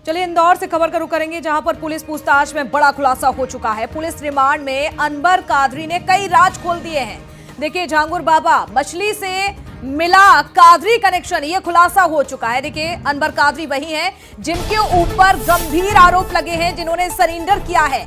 चलिए इंदौर से खबर का रुख करेंगे, जहां पर पुलिस पूछताछ में बड़ा खुलासा हो चुका है। पुलिस रिमांड में अनवर कादरी ने कई राज खोल दिए हैं। देखिए, झांगुर बाबा मछली से मिला कादरी कनेक्शन, ये खुलासा हो चुका है। देखिए, अनवर कादरी वही हैं जिनके ऊपर गंभीर आरोप लगे हैं, जिन्होंने सरेंडर किया है।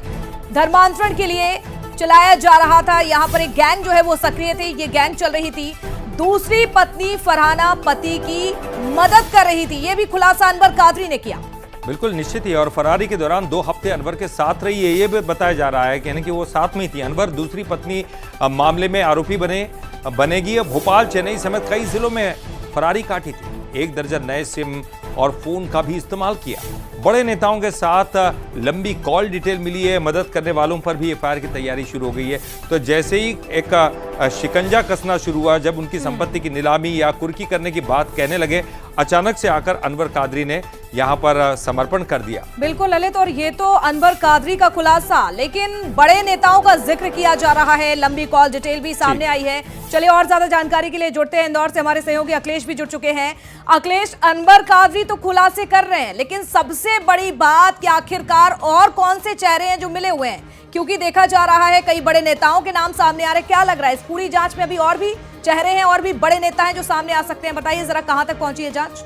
धर्मांतरण के लिए चलाया जा रहा था, यहां पर एक गैंग जो है वो सक्रिय थी, ये गैंग चल रही थी। दूसरी पत्नी फरहाना पति की मदद कर रही थी, ये भी खुलासा अनवर कादरी ने किया। बिल्कुल निश्चित ही। और फरारी के दौरान 2 हफ्ते अनवर के साथ रही है, ये भी बताया जा रहा है कि वो साथ में ही थी। अनवर दूसरी पत्नी मामले में आरोपी बनेगी। भोपाल, चेन्नई समेत कई जिलों में फरारी काटी थी। 1 दर्जन नए सिम और फोन का भी इस्तेमाल किया। बड़े नेताओं के साथ लंबी कॉल डिटेल मिली है। मदद करने वालों पर भी एफआईआर की तैयारी शुरू हो गई है। तो जैसे ही एक शिकंजा कसना शुरू हुआ, जब उनकी संपत्ति की नीलामी या कुर्की करने की बात कहने लगे, अचानक से आकर अनवर कादरी ने यहां पर समर्पण कर दिया। बिल्कुल ललित, और ये तो अनवर कादरी का खुलासा, लेकिन बड़े नेताओं का जिक्र किया जा रहा है। लंबी कॉल डिटेल भी सामने आई है। चलिए और ज्यादा जानकारी के लिए जुड़ते हैं, इंदौर से हमारे सहयोगी अखिलेश भी जुड़ चुके हैं। अखिलेश, अनवर कादरी तो खुलासे कर रहे हैं, लेकिन सबसे बड़ी बात कि आखिरकार और कौन से चेहरे हैं जो मिले हुए हैं, क्योंकि देखा जा रहा है कई बड़े नेताओं के नाम सामने आ रहे हैं। क्या लग रहा है, इस पूरी जांच में अभी और भी चेहरे हैं और भी बड़े नेता हैं जो सामने आ सकते हैं? बताइए जरा, कहां तक पहुंची है जांच?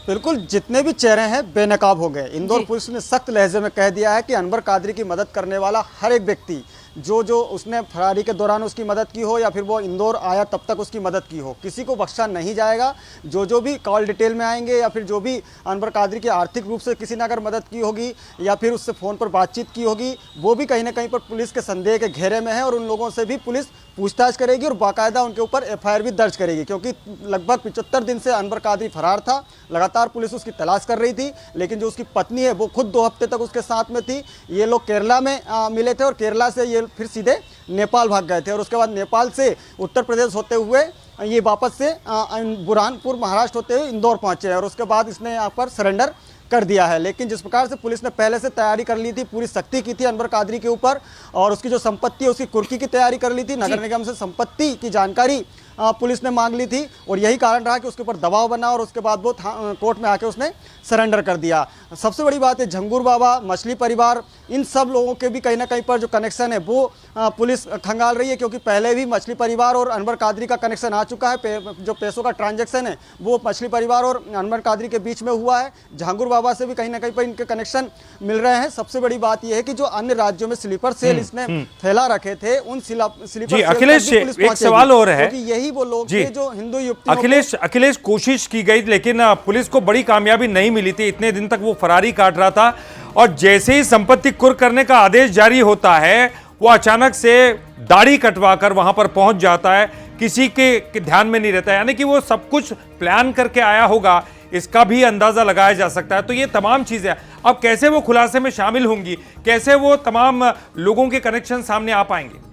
बिल्कुल, जितने भी चेहरे हैं बेनकाब हो गए। इंदौर पुलिस ने सख्त लहजे में कह दिया है कि अनवर कादरी की मदद करने वाला हर एक व्यक्ति, जो उसने फरारी के दौरान उसकी मदद की हो या फिर वो इंदौर आया तब तक उसकी मदद की हो, किसी को बख्शा नहीं जाएगा। जो भी कॉल डिटेल में आएंगे या फिर जो भी अनवर कादरी की आर्थिक रूप से किसी ने अगर मदद की होगी या फिर उससे फ़ोन पर बातचीत की होगी, वो भी कहीं ना कहीं पर पुलिस के संदेह के घेरे में है। और उन लोगों से भी पुलिस पूछताछ करेगी और बाकायदा उनके ऊपर एफआईआर भी दर्ज करेगी, क्योंकि लगभग 75 दिन से अनवर कादरी फरार था। लगातार पुलिस उसकी तलाश कर रही थी, लेकिन जो उसकी पत्नी है वो खुद 2 हफ्ते तक उसके साथ में थी। ये लोग केरला में मिले थे और केरला से ये फिर सीधे नेपाल भाग गए थे और उसके बाद नेपाल से उत्तर प्रदेश होते हुए ये वापस से बुरहानपुर महाराष्ट्र होते हुए इंदौर पहुंचे और उसके बाद इसने यहाँ पर सरेंडर कर दिया है। लेकिन जिस प्रकार से पुलिस ने पहले से तैयारी कर ली थी, पूरी सख्ती की थी अनवर कादरी के ऊपर और उसकी जो संपत्ति है उसकी कुर्की की तैयारी कर ली थी। नगर निगम से संपत्ति की जानकारी पुलिस ने मांग ली थी और यही कारण रहा कि उसके ऊपर दबाव बना और उसके बाद वो कोर्ट में आके उसने सरेंडर कर दिया। सबसे बड़ी बात है, झंगूर बाबा, मछली परिवार, इन सब लोगों के भी कहीं ना कहीं पर जो कनेक्शन है वो पुलिस खंगाल रही है, क्योंकि पहले भी मछली परिवार और अनवर कादरी का कनेक्शन आ चुका है। जो पैसों का ट्रांजैक्शन है वो मछली परिवार और अनवर कादरी के बीच में हुआ है। झांगुर बाबा से भी कहीं ना कहीं पर इनके कनेक्शन मिल रहे हैं। सबसे बड़ी बात यह है कि जो अन्य राज्यों में स्लीपर सेल इसने फैला रखे थे, उन स्लीपर सेल अखिलेश, एक सवाल और है, यही वो लोग थे जो हिंदू युवतियों अखिलेश कोशिश की गई, लेकिन पुलिस को बड़ी कामयाबी नहीं मिली थी। इतने दिन तक वो फरारी काट रहा था और जैसे ही संपत्ति कुर्क करने का आदेश जारी होता है, वो अचानक से दाढ़ी कटवाकर वहां पर पहुंच जाता है, किसी के ध्यान में नहीं रहता। यानी कि वो सब कुछ प्लान करके आया होगा, इसका भी अंदाजा लगाया जा सकता है। तो ये तमाम चीजें अब कैसे वो खुलासे में शामिल होंगी, कैसे वो तमाम लोगों के कनेक्शन सामने आ पाएंगे?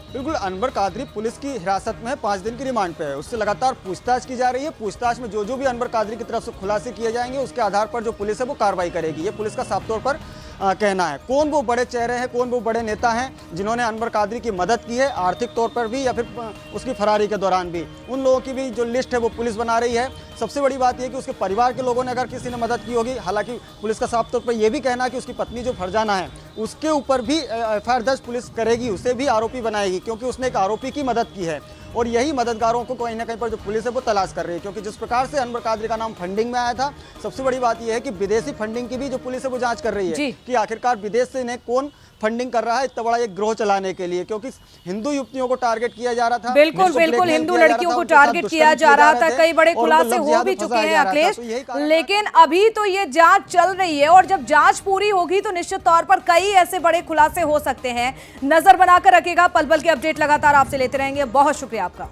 बिल्कुल, अनवर कादरी पुलिस की हिरासत में है, 5 दिन की रिमांड पे है। उससे लगातार पूछताछ की जा रही है। पूछताछ में जो भी अनवर कादरी की तरफ से खुलासे किए जाएंगे, उसके आधार पर जो पुलिस है वो कार्रवाई करेगी। ये पुलिस का साफ तौर पर कहना है। कौन वो बड़े चेहरे हैं, कौन वो बड़े नेता हैं जिन्होंने अनवर कादरी की मदद की है, आर्थिक तौर पर भी या फिर उसकी फरारी के दौरान भी, उन लोगों की भी जो लिस्ट है वो पुलिस बना रही है। सबसे बड़ी बात यह कि उसके परिवार के लोगों ने अगर किसी ने मदद की होगी, हालांकि पुलिस का साफ तौर पर यह भी कहना है कि उसकी पत्नी जो फरजाना है उसके ऊपर भी एफआईआर दर्ज पुलिस करेगी, उसे भी आरोपी बनाएगी, क्योंकि उसने एक आरोपी की मदद की है। और यही मददगारों को कहीं ना कहीं पर जो पुलिस है वो तलाश कर रही है, क्योंकि जिस प्रकार से अनवर कादरी का नाम फंडिंग में आया था, सबसे बड़ी बात यह है कि विदेशी फंडिंग की भी जो पुलिस है वो जांच कर रही है कि आखिरकार विदेश से इन्हें कौन फंडिंग कर रहा है इतना बड़ा एक गिरोह चलाने के लिए, क्योंकि हिंदू युवतियों को टारगेट किया जा रहा था। बिल्कुल, हिंदू लड़कियों को टारगेट किया जा रहा था। कई बड़े खुलासे हो भी चुके हैं अखिलेश, लेकिन अभी तो ये जांच चल रही है और जब जांच पूरी होगी तो निश्चित तौर पर कई ऐसे बड़े खुलासे हो सकते हैं। नजर बनाकर रखिएगा, पल पल के अपडेट लगातार आपसे लेते रहेंगे। बहुत शुक्रिया आपका।